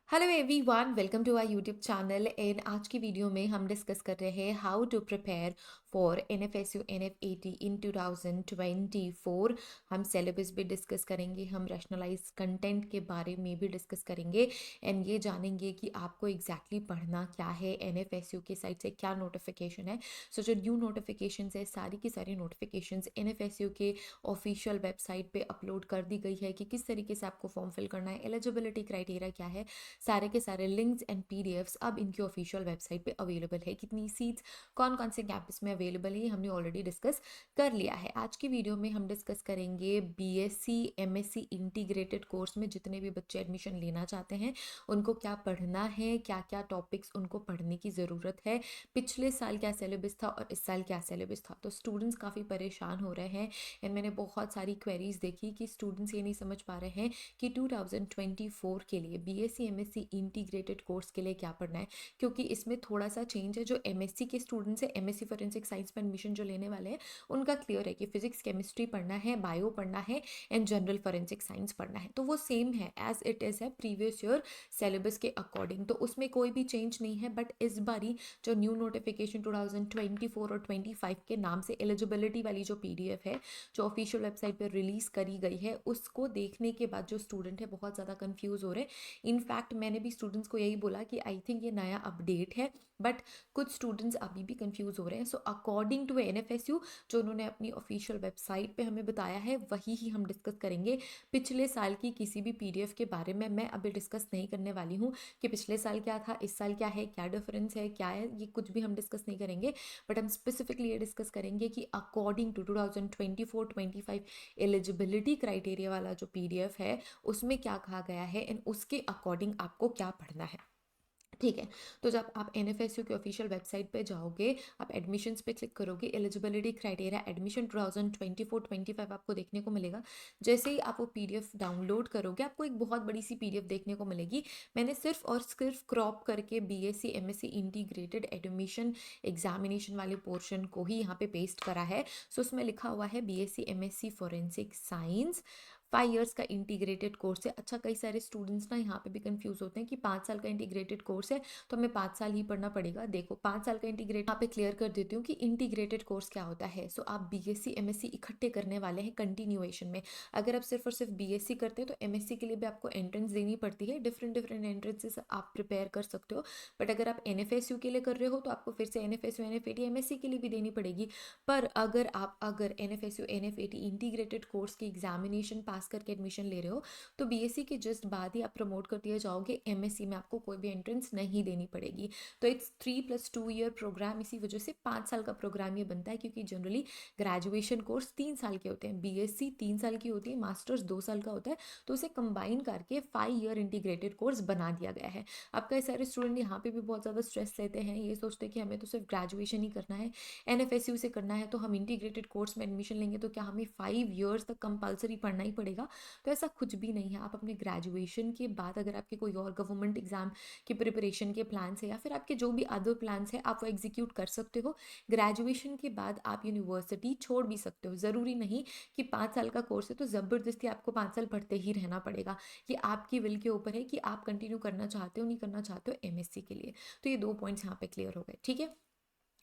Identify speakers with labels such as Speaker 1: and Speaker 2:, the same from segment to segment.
Speaker 1: Hello everyone, welcome to our YouTube channel. And आज की video में हम डिस्कस कर रहे हैं how to prepare for NFSU NF80 in 2024। हम सिलेबस भी डिस्कस करेंगे, हम रैशनलाइज कंटेंट के बारे में भी डिस्कस करेंगे एंड ये जानेंगे कि आपको एग्जैक्टली पढ़ना क्या है। NFSU के साइड से क्या नोटिफिकेशन है। सो जो न्यू नोटिफिकेशन है, सारी की सारी नोटिफिकेशन NFSU के ऑफिशियल वेबसाइट पे अपलोड कर दी गई है कि किस तरीके से आपको फॉर्म फिल करना है, एलिजिबिलिटी क्राइटेरिया क्या है। सारे के सारे लिंक्स एंड पीडीएफ्स अब इनकी ऑफिशियल वेबसाइट पे अवेलेबल है। कितनी सीट्स कौन कौन से कैंपस में अवेलेबल है ये हमने ऑलरेडी डिस्कस कर लिया है। आज की वीडियो में हम डिस्कस करेंगे बीएससी एमएससी इंटीग्रेटेड कोर्स में जितने भी बच्चे एडमिशन लेना चाहते हैं उनको क्या पढ़ना है, क्या क्या टॉपिक्स उनको पढ़ने की ज़रूरत है, पिछले साल क्या सिलेबस था और इस साल क्या सिलेबस था। तो स्टूडेंट्स काफ़ी परेशान हो रहे हैं एंड मैंने बहुत सारी क्वेरीज देखी कि स्टूडेंट्स ये नहीं समझ पा रहे हैं कि 2024 के लिए बीएससी एमएससी इंटीग्रेटेड कोर्स के लिए क्या पढ़ना है, क्योंकि इसमें थोड़ा सा चेंज है। जो एमएससी के स्टूडेंट्स है, एमएससी फॉरेंसिक साइंस में एडमिशन जो लेने वाले हैं उनका क्लियर है कि फिजिक्स केमिस्ट्री पढ़ना है, बायो पढ़ना है एंड जनरल फॉरेंसिक साइंस पढ़ना है। तो वो सेम है एज इट इज़ है प्रीवियस ईयर सिलेबस के अकॉर्डिंग, तो उसमें कोई भी चेंज नहीं है। बट इस बारी जो न्यू नोटिफिकेशन 2024 और 25 के नाम से एलिजिबिलिटी वाली जो पीडीएफ है जो ऑफिशियल वेबसाइट पर रिलीज करी गई है, उसको देखने के बाद जो स्टूडेंट है बहुत ज़्यादा कंफ्यूज हो रहे हैं। इनफैक्ट मैंने भी स्टूडेंट्स को यही बोला कि आई थिंक ये नया अपडेट है, बट कुछ स्टूडेंट्स अभी भी कंफ्यूज हो रहे हैं। सो अकॉर्डिंग टू NFSU जो उन्होंने अपनी ऑफिशियल वेबसाइट पे हमें बताया है वही ही हम डिस्कस करेंगे। पिछले साल की किसी भी पीडीएफ के बारे में मैं अभी डिस्कस नहीं करने वाली हूँ कि पिछले साल क्या था, इस साल क्या है, क्या डिफरेंस है, क्या है, ये कुछ भी हम डिस्कस नहीं करेंगे। बट हम स्पेसिफिकली ये डिस्कस करेंगे कि अकॉर्डिंग टू 2024-25 एलिजिबिलिटी क्राइटेरिया वाला जो पीडीएफ है उसमें क्या कहा गया है एंड उसके अकॉर्डिंग आपको क्या पढ़ना है। ठीक है। तो जब आप NFSU की ऑफिशियल वेबसाइट पे जाओगे, आप एडमिशन्स पे क्लिक करोगे, एलिजिबिलिटी क्राइटेरिया एडमिशन 2024-25 आपको देखने को मिलेगा। जैसे ही आप वो पीडीएफ डाउनलोड करोगे आपको एक बहुत बड़ी सी पीडीएफ देखने को मिलेगी। मैंने सिर्फ और सिर्फ क्रॉप करके BSc MSc integrated admission examination वाले पोर्शन को ही यहाँ पे पेस्ट करा है। सो उसमें लिखा हुआ है BSc MSc forensic science 5 years का इंटीग्रेटेड कोर्स है। अच्छा, कई सारे स्टूडेंट्स ना यहाँ पे भी कंफ्यूज होते हैं कि 5 साल का इंटीग्रेटेड कोर्स है तो हमें 5 साल ही पढ़ना पड़ेगा। देखो, 5 साल का इंटीग्रेट यहाँ पे क्लियर कर देती हूँ कि इंटीग्रेटेड कोर्स क्या होता है। सो आप बीएससी एमएससी इकट्ठे करने वाले हैं कंटिन्यूएशन में। अगर आप सिर्फ और सिर्फ बीएससी करते हैं तो एमएससी के लिए भी आपको एंट्रेंस देनी पड़ती है। डिफरेंट डिफरेंट एंट्रेंसेस आप प्रिपेयर कर सकते हो। बट अगर आप NFSU के लिए कर रहे हो तो आपको फिर से NFSU NF80 एमएससी के लिए भी देनी पड़ेगी। पर अगर NFSU NF80 इंटीग्रेटेड कोर्स की एग्जामिनेशन पास करके एडमिशन ले रहे हो तो बीएससी के जस्ट बाद ही आप प्रमोट कर दिए जाओगे। एमएससी में आपको कोई भी एंट्रेंस नहीं देनी पड़ेगी। तो इट्स 3+2 ईयर प्रोग्राम, इसी वजह से 5 साल का प्रोग्राम ये बनता है, क्योंकि जनरली ग्रेजुएशन कोर्स 3 साल के होते हैं, बीएससी 3 साल की होती है, मास्टर्स 2 साल का होता है। तो उसे कंबाइन करके 5 ईयर इंटीग्रेटेड कोर्स बना दिया गया है। अब कई सारे स्टूडेंट यहाँ पे भी बहुत ज़्यादा स्ट्रेस लेते हैं, ये सोचते हैं कि हमें तो सिर्फ ग्रेजुएशन ही करना है, NFSU से करना है तो हम इंटीग्रेटेड कोर्स में एडमिशन लेंगे तो क्या हमें 5 इयर्स तक कंपलसरी पढ़ना ही पड़ेगा। तो ऐसा कुछ भी नहीं है। आप अपने ग्रेजुएशन के बाद अगर आपके कोई और गवर्नमेंट एग्जाम की प्रिपरेशन के प्लान्स है या फिर आपके जो भी अदर प्लान्स है आप वो एग्जीक्यूट कर सकते हो। ग्रेजुएशन के बाद आप यूनिवर्सिटी छोड़ भी सकते हो। ज़रूरी नहीं कि 5 साल का कोर्स है तो ज़बरदस्ती आपको 5 साल पढ़ते ही रहना पड़ेगा। ये आपकी विल के ऊपर है कि आप कंटिन्यू करना चाहते हो नहीं करना चाहते हो एमएससी के लिए। तो ये 2 पॉइंट्स यहाँ पे क्लियर हो गए। ठीक है।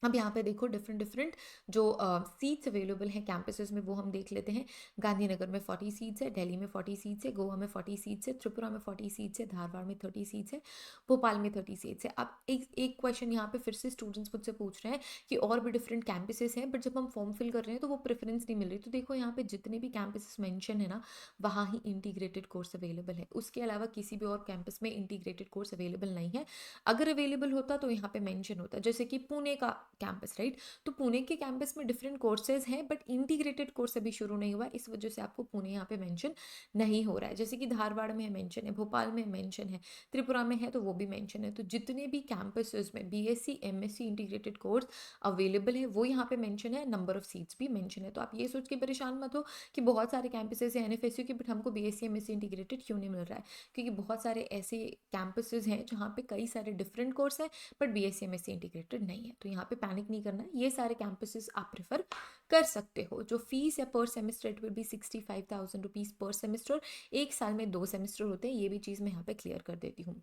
Speaker 1: अब यहाँ पे देखो डिफरेंट डिफरेंट जो सीट्स अवेलेबल हैं कैंपसेस में वो हम देख लेते हैं। गांधीनगर में 40 सीट्स है, दिल्ली में 40 सीट्स है, गोवा में 40 सीट्स है, त्रिपुरा में 40 सीट्स है, धारवाड़ में 30 सीट्स है, भोपाल में 30 सीट्स है। अब एक एक क्वेश्चन यहाँ पे फिर से स्टूडेंट्स मुझसे पूछ रहे हैं कि और भी डिफरेंट कैंपसेस हैं, बट जब हम फॉर्म फिल कर रहे हैं तो वो प्रेफरेंस नहीं मिल रही। तो देखो यहाँ पे जितने भी कैंपसेस मेंशन है ना वहाँ ही इंटीग्रेटेड कोर्स अवेलेबल है। उसके अलावा किसी भी और कैंपस में इंटीग्रेटेड कोर्स अवेलेबल नहीं है। अगर अवेलेबल होता तो यहाँ पे मेंशन होता, जैसे कि पुणे का कैंपस, राइट। तो पुणे के कैंपस में डिफरेंट कोर्सेज हैं बट इंटीग्रेटेड कोर्स अभी शुरू नहीं हुआ, इस वजह से आपको पुणे यहाँ पे मेंशन नहीं हो रहा है। जैसे कि धारवाड़ में मेंशन है, भोपाल में मेंशन है, त्रिपुरा में है तो वो भी मेंशन है। तो जितने भी कैंपसेस में BSc MSc integrated course available है वो यहाँ पे मेंशन है, नंबर ऑफ सीट्स भी मेंशन है। तो आप ये सोच के परेशान मत हो कि बहुत सारे कैंपसेस हैं NFSU के बट हमको बीएससी एमएससी इंटीग्रेटेड क्यों नहीं मिल रहा है, क्योंकि बहुत सारे ऐसे कैंपसेस हैं जहाँ पे कई सारे डिफरेंट कोर्स हैं बट बीएससी एमएससी इंटीग्रेटेड नहीं है। तो यहाँ पे पैनिक नहीं करना है, ये सारे कैंपसेस आप प्रेफर कर सकते हो। जो फीस है पर semester it will be 65,000 rupees पर सेमेस्टर। एक साल में 2 सेमेस्टर होते हैं, ये भी चीज़ मैं यहाँ पे क्लियर कर देती हूँ।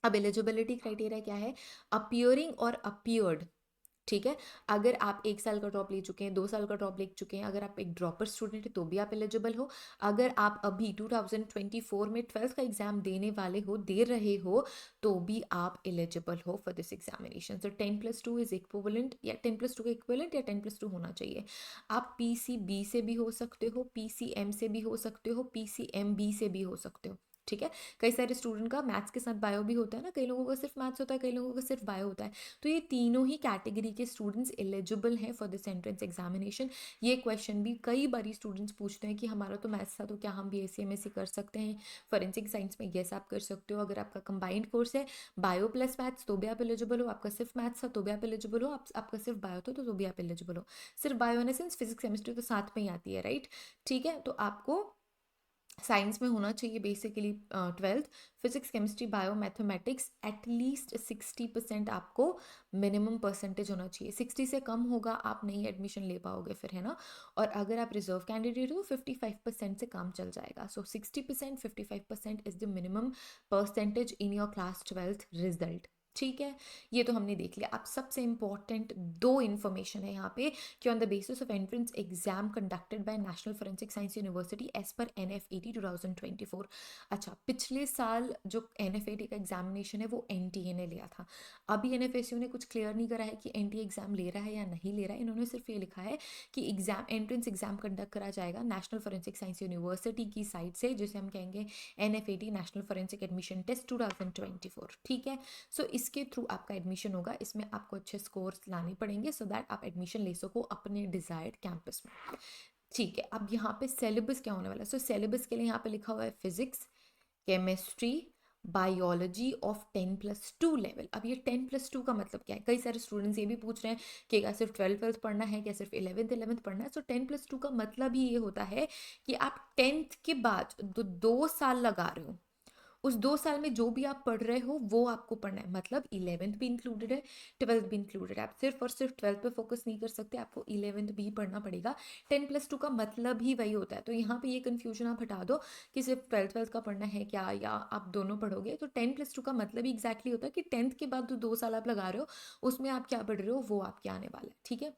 Speaker 1: अब एलिजिबिलिटी क्राइटेरिया क्या है? अपियरिंग और अपियर्ड, ठीक है। अगर आप 1 साल का ड्रॉप ले चुके हैं, 2 साल का ड्रॉप ले चुके हैं, अगर आप एक ड्रॉपर स्टूडेंट है तो भी आप एलिजिबल हो। अगर आप अभी 2024 में 12th का एग्जाम देने वाले हो, दे रहे हो, तो भी आप एलिजिबल हो for this examination. So 10+2 is equivalent, या 10+2 का इक्विवेलेंट या 10+2 होना चाहिए। आप PCB से भी हो सकते हो, PCM से भी हो सकते हो, PCMB से भी हो सकते हो, ठीक है। कई सारे स्टूडेंट का मैथ्स के साथ बायो भी होता है ना, कई लोगों का सिर्फ मैथ्स होता है, कई लोगों का सिर्फ बायो होता है। तो ये तीनों ही कैटेगरी के स्टूडेंट्स एलिजिबल हैं फॉर दिस एंट्रेंस एग्जामिनेशन। ये क्वेश्चन भी कई बारी स्टूडेंट्स पूछते हैं कि हमारा तो मैथ्स था, तो क्या हम BSc MSc कर सकते हैं फॉरेंसिक साइंस में? येस, आप कर सकते हो। अगर आपका कंबाइंड कोर्स है बायो प्लस मैथ्स, तो भी आप एलिजिबल हो। आपका सिर्फ मैथ्स था तो भी आप एलिजिबल हो। आपका सिर्फ बायो था तो भी आप एलिजिबल हो। सिर्फ bio in sense physics chemistry तो साथ में ही आती है, राइट? ठीक है, तो आपको साइंस में होना चाहिए basically 12th, physics chemistry bio mathematics at least 60% आपको मिनिमम परसेंटेज होना चाहिए। 60 से कम होगा आप नहीं एडमिशन ले पाओगे फिर, है ना। और अगर आप रिजर्व कैंडिडेट हो, 55% से काम चल जाएगा। सो 60%, 55% is the minimum percentage in your class 12th result, ठीक है। ये तो हमने देख लिया। अब सबसे इंपॉर्टेंट दो इन्फॉर्मेशन है यहाँ पे कि on the basis of entrance exam conducted by National Forensic Science University as per NFAT 2024। अच्छा, पिछले साल जो NFAT का एग्जामिनेशन है वो NTA ने लिया था। अभी NFSU ने कुछ क्लियर नहीं करा है कि NTA एग्जाम ले रहा है या नहीं ले रहा है। इन्होंने सिर्फ ये लिखा है कि एग्जाम एंट्रेंस एग्जाम कंडक्ट करा जाएगा नेशनल फोरेंसिक साइंस यूनिवर्सिटी की साइड से, जिसे हम कहेंगे NFAT National Forensic Admission Test 2024, ठीक है। सो इसके थ्रू आपका एडमिशन होगा। इसमें आपको अच्छे स्कोर्स लाने पड़ेंगे सो दैट आप एडमिशन ले सको अपने डिजायर्ड कैंपस में, ठीक है। अब यहाँ पे सिलेबस क्या होने वाला है? सो सिलेबस के लिए यहाँ पे लिखा हुआ है physics, chemistry, biology of 10+2 level. अब ये 10+2 का मतलब क्या है? कई सारे स्टूडेंट्स ये भी पूछ रहे हैं कि क्या सिर्फ 12th पढ़ना है, क्या सिर्फ 11th पढ़ना है? सो 10+2 का मतलब ही ये होता है कि आप 10th के बाद 2 साल लगा रहे हो, उस 2 साल में जो भी आप पढ़ रहे हो वो आपको पढ़ना है। मतलब 11th भी इंक्लूडेड है, 12th भी इंक्लूडेड है। आप सिर्फ और सिर्फ 12th पे फोकस नहीं कर सकते, आपको 11th भी पढ़ना पड़ेगा। 10+2 का मतलब ही वही होता है। तो यहाँ पे ये कन्फ्यूजन आप हटा दो कि सिर्फ 12th का पढ़ना है क्या, या आप दोनों पढ़ोगे। तो 10+2 का मतलब ही एग्जैक्टली होता है कि 10th के बाद जो 2 साल आप लगा रहे हो उसमें आप क्या पढ़ रहे हो वो आपके आने वाला है, ठीक है।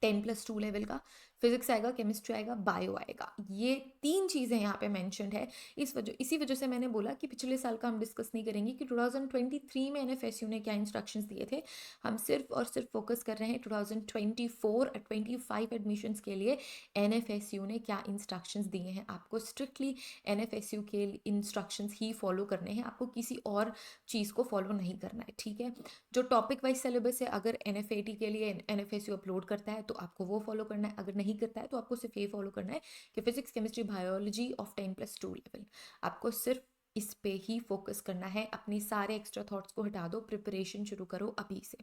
Speaker 1: 10+2 लेवल का फिजिक्स आएगा, केमिस्ट्री आएगा, बायो आएगा। ये तीन चीज़ें यहाँ पे मेंशन्ड है। इसी वजह से मैंने बोला कि पिछले साल का हम डिस्कस नहीं करेंगे कि 2023 में NFSU ने क्या इंस्ट्रक्शंस दिए थे। हम सिर्फ और सिर्फ फोकस कर रहे हैं 2024-25 एडमिशन्स के लिए NFSU ने क्या इंस्ट्रक्शंस दिए हैं। आपको स्ट्रिक्टली NFSU के इंस्ट्रक्शंस ही फॉलो करने हैं, आपको किसी और चीज़ को फॉलो नहीं करना है, ठीक है। जो टॉपिक वाइज सिलेबस है, अगर NFAT के लिए NFSU अपलोड करता है तो आपको वो फॉलो करना है, अगर नहीं करता है तो आपको सिर्फ ये फॉलो करना है कि physics chemistry biology of 10+2 level. आपको सिर्फ इस पे ही फोकस करना है। अपनी सारे एक्स्ट्रा थॉट्स को हटा दो, प्रिपरेशन शुरू करो अभी से,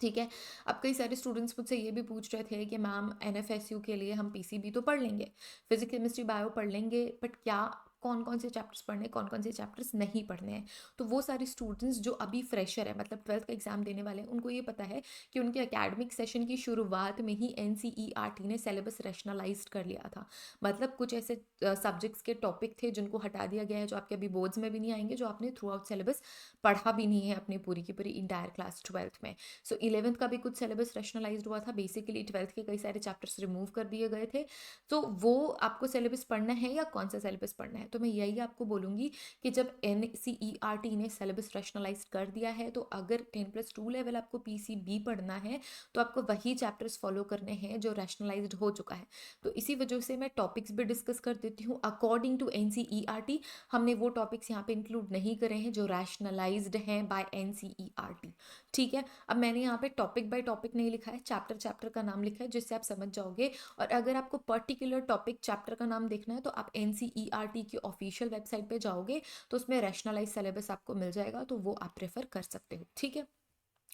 Speaker 1: ठीक है। अब कई सारे स्टूडेंट्स मुझसे ये भी पूछ रहे थे कि मैम NFSU के लिए हम PCB तो पढ़ लेंगे, फिजिक्स केमिस्ट्री बायो पढ़ लेंगे, बट क्या कौन कौन से चैप्टर्स पढ़ने हैं, कौन कौन से चैप्टर्स नहीं पढ़ने हैं? तो वो सारे स्टूडेंट्स जो अभी फ्रेशर है, मतलब 12th का एग्जाम देने वाले हैं, उनको ये पता है कि उनके एकेडमिक सेशन की शुरुआत में ही NCERT ने सिलेबस रैशनलाइज कर लिया था। मतलब कुछ ऐसे सब्जेक्ट्स के टॉपिक थे जिनको हटा दिया गया है, जो आपके अभी बोर्ड्स में भी नहीं आएंगे, जो आपने थ्रू आउट सिलेबस पढ़ा भी नहीं है अपनी पूरी की पूरी इंटायर क्लास 12th में। सो 11th का भी कुछ सिलेबस रैशनलाइज्ड हुआ था, बेसिकली 12th के कई सारे चैप्टर्स रिमूव कर दिए गए थे। तो वो आपको सिलेबस पढ़ना है या कौन सा सिलेबस पढ़ना है? तो मैं यही आपको बोलूँगी कि जब NCERT ने सिलेबस रैशनलाइज कर दिया है, तो अगर 10+2 लेवल आपको PCB पढ़ना है तो आपको वही चैप्टर्स फॉलो करने हैं जो रैशनलाइज्ड हो चुका है। तो इसी वजह से मैं टॉपिक्स भी डिस्कस कर देती हूँ अकॉर्डिंग टू NCERT। हमने वो टॉपिक्स यहाँ पे इंक्लूड नहीं करे हैं जो रैशनलाइज्ड हैं बाय NCERT, ठीक है। अब मैंने यहाँ पे टॉपिक बाय टॉपिक नहीं लिखा है, चैप्टर चैप्टर का नाम लिखा है, जिससे आप समझ जाओगे। और अगर आपको पर्टिकुलर टॉपिक चैप्टर का नाम देखना है तो आप NCERT की ऑफिशियल वेबसाइट पे जाओगे तो उसमें रैशनलाइज सिलेबस आपको मिल जाएगा, तो वो आप प्रेफर कर सकते हो, ठीक है।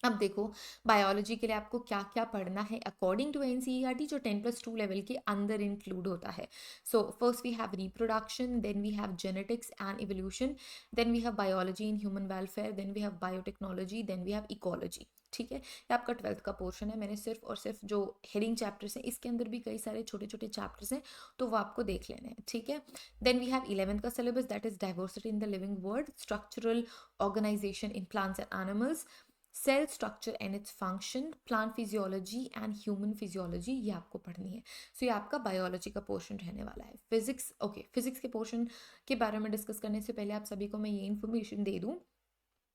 Speaker 1: अब देखो, बायोलॉजी के लिए आपको क्या क्या पढ़ना है अकॉर्डिंग टू NCERT, जो 10+2 लेवल के अंदर इंक्लूड होता है। So first we have reproduction, then we have genetics and evolution, then we have biology in human welfare, then we have biotechnology, then we have ecology, ठीक है। ये आपका 12th का पोर्शन है। मैंने सिर्फ और सिर्फ जो हेडिंग चैप्टर्स हैं, इसके अंदर भी कई सारे छोटे छोटे चैप्टर्स हैं, तो वो आपको देख लेने हैं, ठीक है। देन वी हैव 11th का syllabus, that is diversity in the living world, structural organisation in plants and animals, cell structure and its function, plant physiology and human physiology, ये आपको पढ़नी है। सो ये आपका बायोलॉजी का पोर्शन रहने वाला है। फिजिक्स, ओके, फिजिक्स के पोर्शन के बारे में डिस्कस करने से पहले आप सभी को मैं ये इन्फॉर्मेशन दे दूँ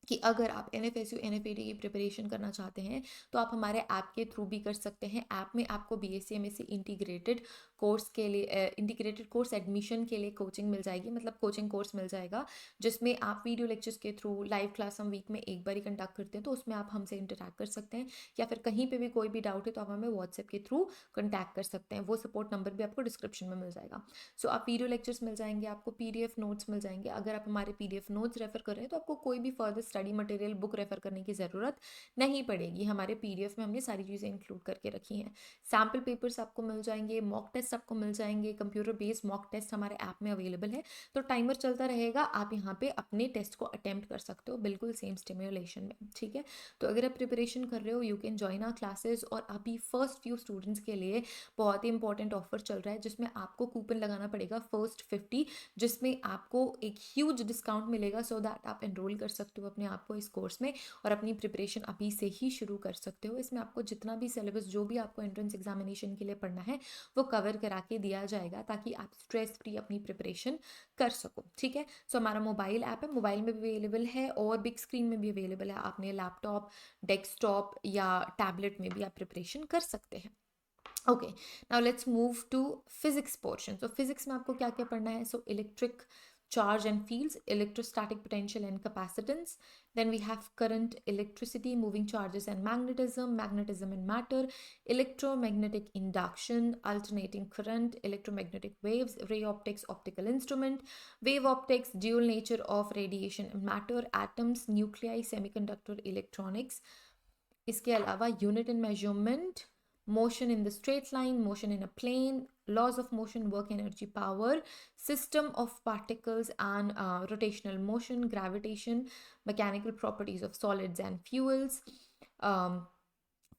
Speaker 1: कि अगर आप NFSU NFET की प्रिपरेशन करना चाहते हैं तो आप हमारे ऐप के थ्रू भी कर सकते हैं। ऐप में आपको BSc MSc इंटीग्रेटेड कोर्स के लिए इंटीग्रेटेड कोर्स एडमिशन के लिए कोचिंग मिल जाएगी, मतलब कोचिंग कोर्स मिल जाएगा, जिसमें आप वीडियो लेक्चर्स के थ्रू, लाइव क्लास हम वीक में एक बार ही कंडक्ट करते हैं, तो उसमें आप हमसे इंटरेक्ट कर सकते हैं, या फिर कहीं पे भी कोई भी डाउट है तो आप हमें व्हाट्सएप के थ्रू कॉन्टैक्ट कर सकते हैं। वो सपोर्ट नंबर भी आपको डिस्क्रिप्शन में मिल जाएगा। सो आप वीडियो लेक्चर्स मिल जाएंगे, आपको PDF नोट्स मिल जाएंगे। अगर आप हमारे PDF नोट्स रेफर कर रहे हैं तो आपको कोई भी further study material book refer करने की ज़रूरत नहीं पड़ेगी। हमारे PDF में हमने सारी चीज़ें इंक्लूड करके रखी हैं। सैम्पल पेपर्स आपको मिल जाएंगे, मॉक टेस्ट आपको मिल जाएंगे, कंप्यूटर बेस्ड मॉक टेस्ट हमारे ऐप में अवेलेबल है, तो टाइमर चलता रहेगा, आप यहाँ पे अपने टेस्ट को अटेम्प्ट कर सकते हो बिल्कुल सेम स्टिम्युलेशन में, ठीक है। तो अगर आप प्रिपरेशन कर रहे हो, you can join our classes. और अभी फर्स्ट फ्यू स्टूडेंट्स के लिए बहुत ही इंपॉर्टेंट ऑफर चल रहा है, जिसमें आपको कूपन लगाना पड़ेगा फर्स्ट 50, जिसमें आपको एक ह्यूज डिस्काउंट मिलेगा, सो दैट आप एनरोल कर सकते हो अपने आप को इस कोर्स में और अपनी प्रिपरेशन अभी से ही शुरू कर सकते हो। इसमें आपको जितना भी सिलेबस, जो भी आपको एंट्रेंस एग्जामिनेशन के लिए पढ़ना है, वो कवर करा के दिया जाएगा, ताकि आप स्ट्रेस फ्री अपनी प्रिपरेशन कर सको, ठीक है। सो हमारा मोबाइल ऐप है, मोबाइल में भी अवेलेबल है और बिग स्क्रीन में भी अवेलेबल है। आपने लैपटॉप, डेस्कटॉप या टैबलेट में भी आप प्रिपरेशन कर सकते हैं। Okay, now let's move to physics portion. So physics में आपको क्या क्या पढ़ना है? So electric charge and fields, electrostatic potential and capacitance. Then we have current, electricity, moving charges and magnetism, magnetism and matter, electromagnetic induction, alternating current, electromagnetic waves, ray optics, optical instrument, wave optics, dual nature of radiation and matter, atoms, nuclei, semiconductor, electronics. इसके अलावा unit in measurement, motion in the straight line, motion in a plane, laws of motion, work, energy, power, system of particles and rotational motion, gravitation, mechanical properties of solids and fuels, um,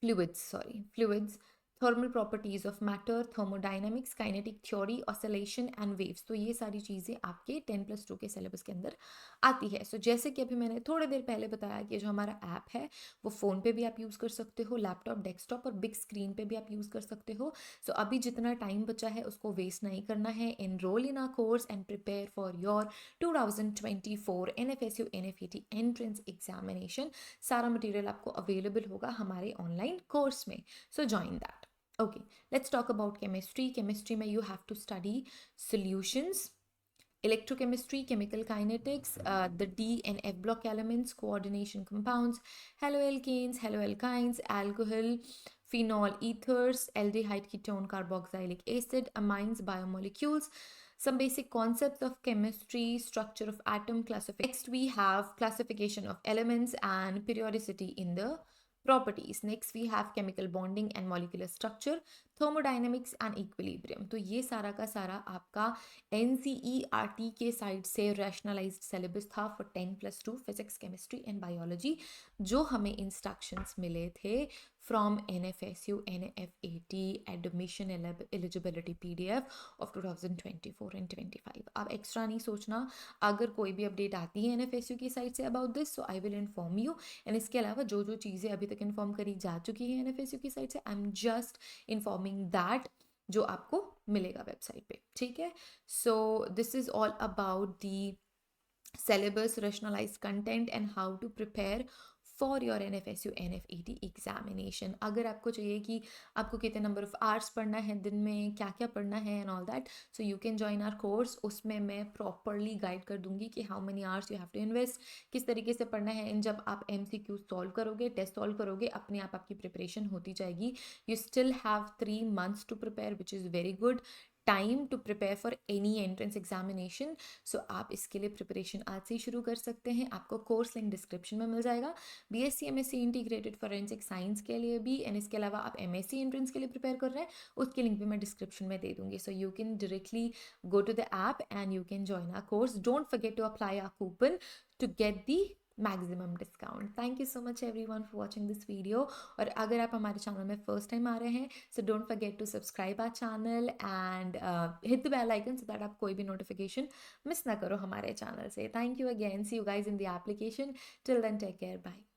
Speaker 1: fluids, thermal properties of matter, thermodynamics, kinetic theory, oscillation and waves। तो ये सारी चीज़ें आपके 10+2 के syllabus के अंदर आती है। सो जैसे कि अभी मैंने थोड़ी देर पहले बताया कि जो हमारा ऐप है वो फ़ोन पे भी आप यूज़ कर सकते हो, लैपटॉप, डेस्कटॉप और बिग स्क्रीन पे भी आप यूज़ कर सकते हो। सो अभी जितना टाइम बचा है उसको वेस्ट नहीं करना है। Enroll in our course and prepare for your 2024 NFSU NFET entrance examination. सारा मटेरियल आपको अवेलेबल होगा हमारे ऑनलाइन कोर्स में, so join that. Okay, let's talk about chemistry. Chemistry में you have to study solutions, electrochemistry, chemical kinetics, the D and F block elements, coordination compounds, haloalkanes, haloalkynes, alcohol, phenol ethers, aldehyde, ketone, carboxylic acid, amines, biomolecules, some basic concepts of chemistry, structure of atom, classification. Next we have classification of elements and periodicity in the properties. Next we have chemical bonding and molecular structure, thermodynamics and equilibrium। तो ये सारा का सारा आपका NCERT के side से rationalised syllabus था for 10+2 physics, chemistry and biology, जो हमें इंस्ट्रक्शंस मिले थे from NFSU NFET admission eligibility PDF of 2024 and 25। अब एक्स्ट्रा नहीं सोचना, अगर कोई भी अपडेट आती है NFSU की side say about this, so I will inform you. And इसके अलावा जो जो चीज़ें अभी तक इन्फॉर्म करी जा चुकी हैं NFSU की साइड से, I am just informing that जो आपको मिलेगा वेबसाइट पे, ठीक है। So this is all about the syllabus, rationalized content and how to prepare for your NFSU NFET examination। अगर आपको चाहिए कि आपको कितने नंबर ऑफ आवर्स पढ़ना है दिन में, क्या क्या पढ़ना है and all that, so you can join our course. उसमें मैं प्रॉपरली गाइड कर दूंगी कि how many hours you have to invest, किस तरीके से पढ़ना है। एंड जब आप MCQ सॉल्व करोगे, टेस्ट सॉल्व करोगे, अपने आप आपकी प्रिपरेशन होती जाएगी। You still have 3 months to prepare, which is very good time to prepare for any entrance examination. So आप इसके लिए प्रिपरेशन आज से ही शुरू कर सकते हैं। आपको कोर्स लिंक डिस्क्रिप्शन में मिल जाएगा। BSc MSc integrated forensic science के लिए भी, एंड इसके अलावा आप MSc एंट्रेंस के लिए प्रिपेयर कर रहे हैं, उसकी लिंक भी मैं डिस्क्रिप्शन में दे दूंगी। So you can directly go to the app and you can join our course. Don't forget to apply our coupon to get the maximum discount. Thank you so much everyone for watching this video. और अगर आप हमारे channel में first time आ रहे हैं, so don't forget to subscribe our channel and hit the bell icon so that आप कोई भी नोटिफिकेशन मिस ना करो हमारे चैनल से। Thank you again, see you guys in the application. Till then take care, bye.